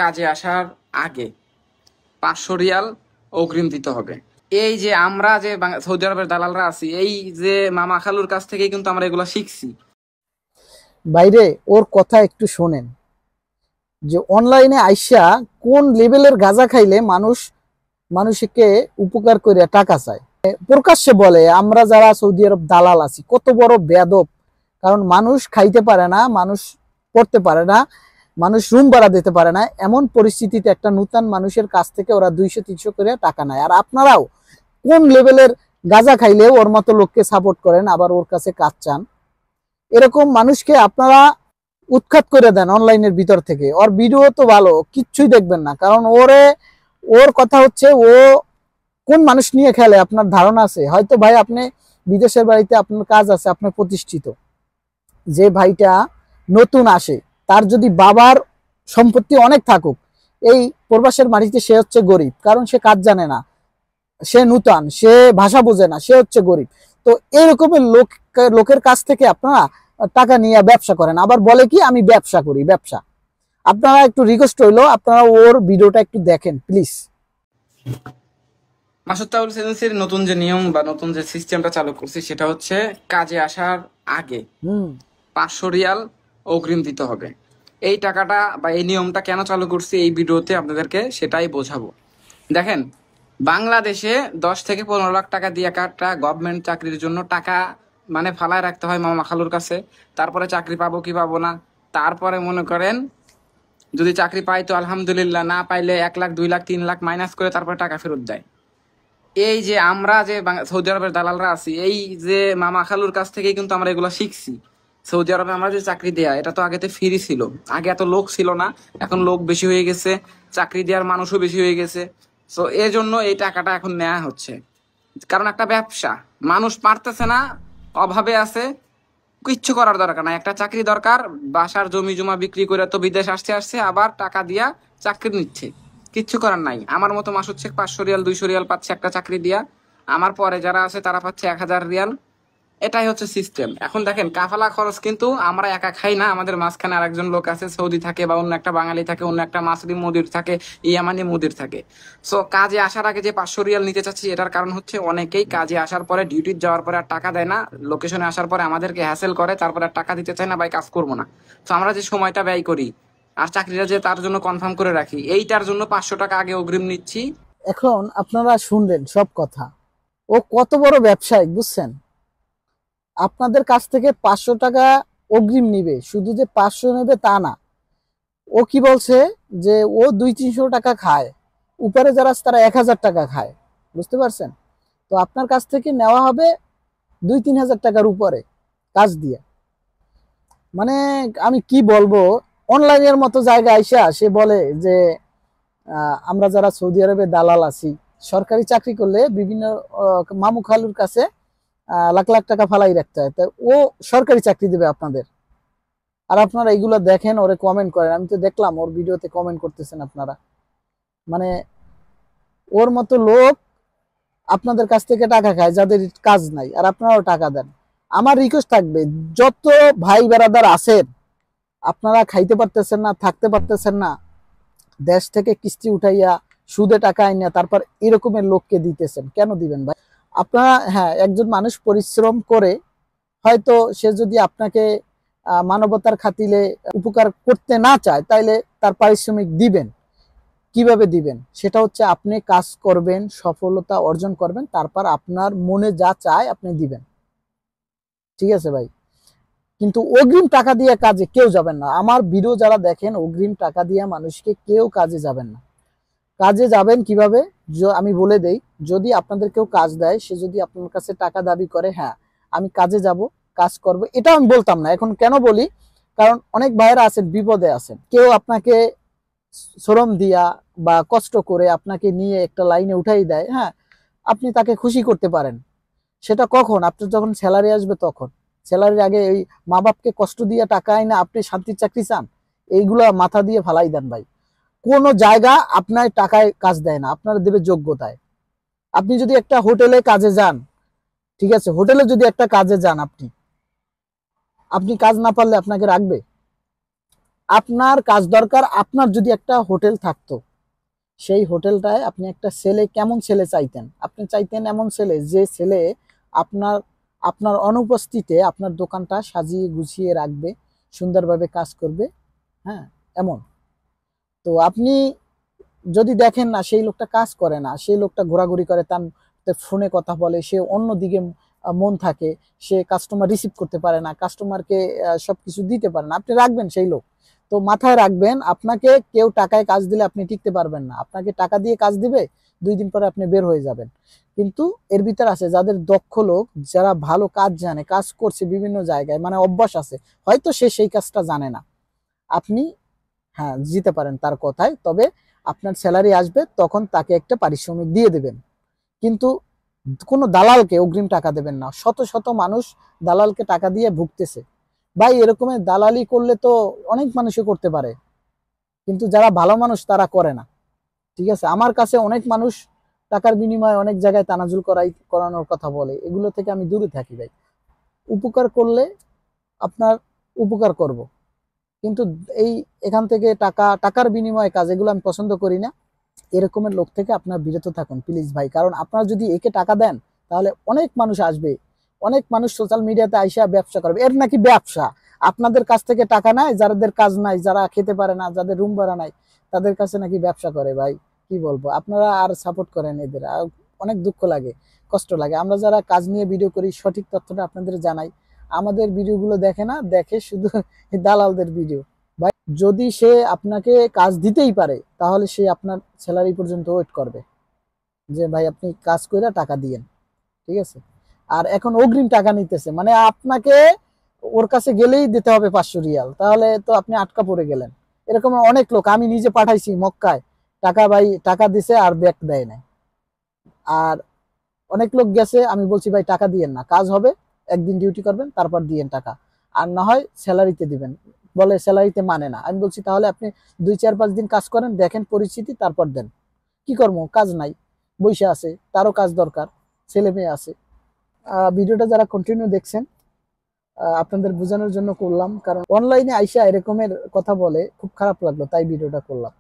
কাজে আসার আগে 500 রিয়াল অগ্রিম দিতে হবে। এই যে আমরা যে সৌদি আরবের দালালরা আছি, এই যে মামা খালুর কাছ থেকে কিন্তু আমরা এগুলা শিখছি। বাইরে ওর কথা একটু শোনেন, যে অনলাইনে আইসা কোন লেভেলের গাঁজা খাইলে মানুষকে উপকার করে টাকা চায়, প্রকাশ্যে বলে আমরা যারা সৌদি আরব দালাল আছি কত বড় বেয়াদব। কারণ মানুষ খাইতে পারে না, মানুষ পড়তে পারে না, মানুষ রুম ভাড়া দিতে পারে না, এমন পরিস্থিতিতে একটা নূতন মানুষের কাছ থেকে ওরা 200-300 করে টাকা নেয়। আর আপনারাও কোন লেভেলের গাঁজা খাইলে ওর মতো লোককে সাপোর্ট করেন, আবার ওর কাছে কাজ চান। এরকম মানুষকে আপনারা উৎখাত করে দেন অনলাইনের ভিতর থেকে। ওর ভিডিও তো ভালো, কিচ্ছুই দেখবেন না, কারণ ওর কথা হচ্ছে ও কোন মানুষ নিয়ে খেলে আপনার ধারণা আছে? হয়তো ভাই আপনি বিদেশের বাড়িতে আপনার কাজ আছে, আপনি প্রতিষ্ঠিত, যে ভাইটা নতুন আসে তার যদি বাবার সম্পত্তি অনেক থাকুক, এই প্রবাসের মাটিতে সে হচ্ছে গরিব, কারণ সে কাজ জানে না, সে নূতন, সে ভাষা বোঝে না, সে হচ্ছে গরিব। তো এইরকমের লোকের কাছ থেকে আপনারা টাকা নিয়ে ব্যবসা করেন, আবার বলে কি আমি ব্যবসা করি। ব্যবসা আপনারা একটু রিকোয়েস্ট হইলো, আপনারা ওর ভিডিওটা একটু দেখেন প্লিজ। মাসুদ ট্রাভেলস এজেন্সির নতুন যে নিয়ম বা নতুন যে সিস্টেমটা চালু করছি সেটা হচ্ছে কাজে আসার আগে 500 রিয়াল অগ্রিম দিতে হবে। এই টাকাটা বা এই নিয়মটা কেন চালু করছি এই ভিডিওতে আপনাদেরকে সেটাই বোঝাবো। দেখেন, বাংলাদেশে 10 থেকে 15 লাখ টাকা দিয়ে একটা গভর্নমেন্ট চাকরির জন্য টাকা মানে ফালায় রাখতে হয় মামা খালুর কাছে। তারপরে চাকরি পাবো কি পাবো না, তারপরে মনে করেন যদি চাকরি পাই তো আলহামদুলিল্লাহ, না পাইলে 1 লাখ 2 লাখ 3 লাখ মাইনাস করে তারপরে টাকা ফেরত দেয়। এই যে আমরা যে সৌদি আরবের দালালরা আছি, এই যে মামা খালুর কাছ থেকেই কিন্তু আমরা এগুলো শিখছি। সৌদি আরবে আমরা যে চাকরি দেয়া, এটা তো আগেতে ফ্রি ছিল, আগে এত লোক ছিল না, এখন লোক বেশি হয়ে গেছে, চাকরি দেওয়ার মানুষও বেশি হয়ে গেছে। তো এর জন্য এই টাকাটা এখন নেওয়া হচ্ছে, কারণ একটা ব্যবসা, মানুষ পারতেছে না, অভাবে আছে, কিচ্ছু করার দরকার নাই, একটা চাকরি দরকার। বাসার জমি জমা বিক্রি করে তো বিদেশ আসছে আবার টাকা দিয়া চাকরি নিচ্ছে, কিচ্ছু করার নাই। আমার মতো মাস হচ্ছে 500 রিয়াল 200 রিয়াল পাচ্ছে একটা চাকরি দিয়া, আমার পরে যারা আছে তারা পাচ্ছে 1000 রিয়াল। এটাই হচ্ছে সিস্টেম। এখন দেখেন, কাফালা খরচ কিন্তু আমরা একা খাই না, আমাদের মাঝখানে আরেকজন লোক আছে, সৌদি থাকে বা অন্য একটা বাঙালি থাকে, অন্য একটা মাসরি মুদির থাকে, ইয়ামানি মুদির থাকে। সো কাজে আসার আগে যে 500 রিয়াল নিতে চাচ্ছি, এটার কারণ হচ্ছে অনেকেই কাজে আসার পরে ডিউটি যাওয়ার পরে আর টাকা দেয় না, লোকেশনে আসার পরে আমাদেরকে হ্যাসেল করে, তারপরে আর টাকা দিতে চায় না, ভাই কাজ করবো না। তো আমরা যে সময়টা ব্যয় করি আর চাকরিটা যে তার জন্য কনফার্ম করে রাখি, এইটার জন্য 500 টাকা আগে অগ্রিম নিচ্ছি। এখন আপনারা শুনলেন সব কথা, ও কত বড় ব্যবসায়িক বুঝছেন? আপনাদের কাছ থেকে 500 টাকা অগ্রিম নিবে, শুধু যে 500 নেবে তা না, ও কি বলছে যে ও 200-300 টাকা খায়, উপরে যারা তারা 1000 টাকা খায়, বুঝতে পারছেন? তো আপনার কাছ থেকে নেওয়া হবে 2-3 হাজার টাকার উপরে কাজ দিয়ে। মানে আমি কি বলবো, অনলাইনের মতো জায়গায় আইসা সে বলে যে আমরা যারা সৌদি আরবে দালাল আছি, সরকারি চাকরি করলে বিভিন্ন মামু খালুর কাছে লাখ লাখ টাকা ফালাই রাখতে হয়, তাই ও সরকারি চাকরি দেবে আপনাদের। আর আপনারা এইগুলো দেখেন, ওরে কমেন্ট করেন, আমি তো দেখলাম ওর ভিডিওতে কমেন্ট করতেছেন আপনারা। মানে ওর মতো লোক আপনাদের কাছ থেকে টাকা খায় যাদের কাজ নাই, আর আপনারাও টাকা দেন। আমার রিকোয়েস্ট থাকবে, যত ভাই বেড়াদার আছেন, আপনারা খাইতে পারতেছেন না, থাকতে পারতেছেন না, দেশ থেকে কিস্তি উঠাইয়া সুদে টাকা আইনা তারপর এরকমের লোককে দিতেছেন, কেন দিবেন ভাই? আপনারা হ্যাঁ, একজন মানুষ পরিশ্রম করে, হয়তো সে যদি আপনাকে মানবতার খাতিরে উপকার করতে না চায়, তাইলে তার পারিশ্রমিক দিবেন। কিভাবে দিবেন? সেটা হচ্ছে আপনি কাজ করবেন, সফলতা অর্জন করবেন, তারপর আপনার মনে যা চায় আপনি দিবেন, ঠিক আছে ভাই? কিন্তু অগ্রিম টাকা দিয়ে কাজে কেউ যাবেন না। আমার ভিডিও যারা দেখেন, অগ্রিম টাকা দিয়ে মানুষকে কেউ কাজে যাবেন না। কাজে যাবেন কিভাবে আমি বলে দেই। যদি আপনাদের কেউ কাজ দেয়, সে যদি আপনার কাছে টাকা দাবি করে, হ্যাঁ আমি কাজে যাব, কাজ করব, এটা আমি বলতাম না। এখন কেন বলি? কারণ অনেক ভাইয়েরা আছেন বিপদে আছেন, কেউ আপনাকে শ্রম দিয়া বা কষ্ট করে আপনাকে নিয়ে একটা লাইনে উঠাই দেয়, হ্যাঁ আপনি তাকে খুশি করতে পারেন। সেটা কখন? আপনার যখন স্যালারি আসবে তখন। স্যালারির আগে এই মা বাপকে কষ্ট দিয়ে টাকা আয় না, আপনি শান্তির চাকরি চান? এইগুলা মাথা দিয়ে ফালাই দেন ভাই। কোন জায়গা আপনার টাকায় কাজ দেয় না, আপনার দেবে যোগ্যতায়। আপনি যদি একটা হোটেলে কাজে যান, ঠিক আছে, হোটেলে যদি একটা কাজে যান, আপনি কাজ না পারলে আপনাকে রাখবে? আপনার কাজ দরকার, আপনার যদি একটা হোটেল থাকতো, সেই হোটেলটায় আপনি একটা ছেলে, কেমন ছেলে চাইতেন? আপনি চাইতেন এমন ছেলে, যে ছেলে আপনার আপনার অনুপস্থিতিতে আপনার দোকানটা সাজিয়ে গুছিয়ে রাখবে, সুন্দরভাবে কাজ করবে, হ্যাঁ, এমন। তো আপনি যদি দেখেন না সেই লোকটা কাজ করে না, সেই লোকটা ঘোরাঘুরি করে, তার ফোনে কথা বলে, সে অন্যদিকে মন থাকে, সে কাস্টমার রিসিভ করতে পারে না, কাস্টমারকে সবকিছু দিতে পারে না, আপনি রাখবেন সেই লোক? তো মাথায় রাখবেন, আপনাকে কেউ টাকায় কাজ দিলে আপনি টিকতে পারবেন না। আপনাকে টাকা দিয়ে কাজ দিবে, 2 দিন পরে আপনি বের হয়ে যাবেন। কিন্তু এর ভিতর আছে যাদের দক্ষ লোক, যারা ভালো কাজ জানে, কাজ করছে বিভিন্ন জায়গায়, মানে অভ্যাস আছে, হয়তো সে সেই কাজটা জানে না, আপনি হ্যাঁ জিতে পারেন তার কথায়। তবে আপনার স্যালারি আসবে, তখন তাকে একটা পারিশ্রমিক দিয়ে দেবেন। কিন্তু কোনো দালালকে অগ্রিম টাকা দেবেন না। শত শত মানুষ দালালকে টাকা দিয়ে ভুগতেছে। ভাই, এরকমের দালালি করলে তো অনেক মানুষই করতে পারে, কিন্তু যারা ভালো মানুষ তারা করে না। ঠিক আছে, আমার কাছে অনেক মানুষ টাকার বিনিময়ে অনেক জায়গায় তানাজুল করানোর কথা বলে, এগুলো থেকে আমি দূরে থাকি ভাই। উপকার করলে আপনার উপকার করব, কিন্তু এই এখান থেকে টাকার বিনিময়ে কাজ, এগুলো আমি পছন্দ করি না। এরকমের লোক থেকে আপনার বিরত থাকুন প্লিজ ভাই। কারণ আপনারা যদি একে টাকা দেন, তাহলে অনেক মানুষ আসবে, অনেক মানুষ সোশ্যাল মিডিয়াতে আইসা ব্যবসা করবে। এর নাকি ব্যবসা, আপনাদের কাছ থেকে টাকা নেয়, যাদের কাজ নাই, যারা খেতে পারে না, যাদের রুম ভাড়া নাই, তাদের কাছে নাকি ব্যবসা করে। ভাই কি বলবো, আপনারা আর সাপোর্ট করেন এদের, অনেক দুঃখ লাগে, কষ্ট লাগে। আমরা যারা কাজ নিয়ে ভিডিও করি, সঠিক তথ্যটা আপনাদের জানাই, আমাদের ভিডিওগুলো দেখে না, দেখে শুধু দালালদের ভিডিও। ভাই, যদি সে আপনাকে কাজ দিতেই পারে, তাহলে সে আপনার স্যালারি পর্যন্ত ওয়েট করবে, যে ভাই আপনি কাজ করে টাকা দিয়েন। ঠিক আছে, আর এখন অগ্রিম টাকা নিতেছে, মানে আপনাকে ওর কাছে গেলেই দিতে হবে 500 রিয়াল, তাহলে তো আপনি আটকা পড়ে গেলেন। এরকম অনেক লোক আমি নিজে পাঠাইছি মক্কায়, টাকা ভাই টাকা দিছে আর ব্যাক দেয় নাই। আর অনেক লোক গেছে, আমি বলছি ভাই টাকা দিয়েন না, কাজ হবে, একদিন ডিউটি করবেন, তারপর দিয়েন টাকা, আর না হয় স্যালারিতে দিবেন। বলে স্যালারিতে মানে না। আমি বলছি তাহলে আপনি 2, 4, 5 দিন কাজ করেন, দেখেন পরিস্থিতি, তারপর দেন। কি করবো, কাজ নাই, বৈশা আছে, তারও কাজ দরকার, ছেলে মেয়ে আছে। ভিডিওটা যারা কন্টিনিউ দেখছেন, আপনাদের বোঝানোর জন্য করলাম, কারণ অনলাইনে আইসা এরকমের কথা বলে খুব খারাপ লাগলো, তাই ভিডিওটা করলাম।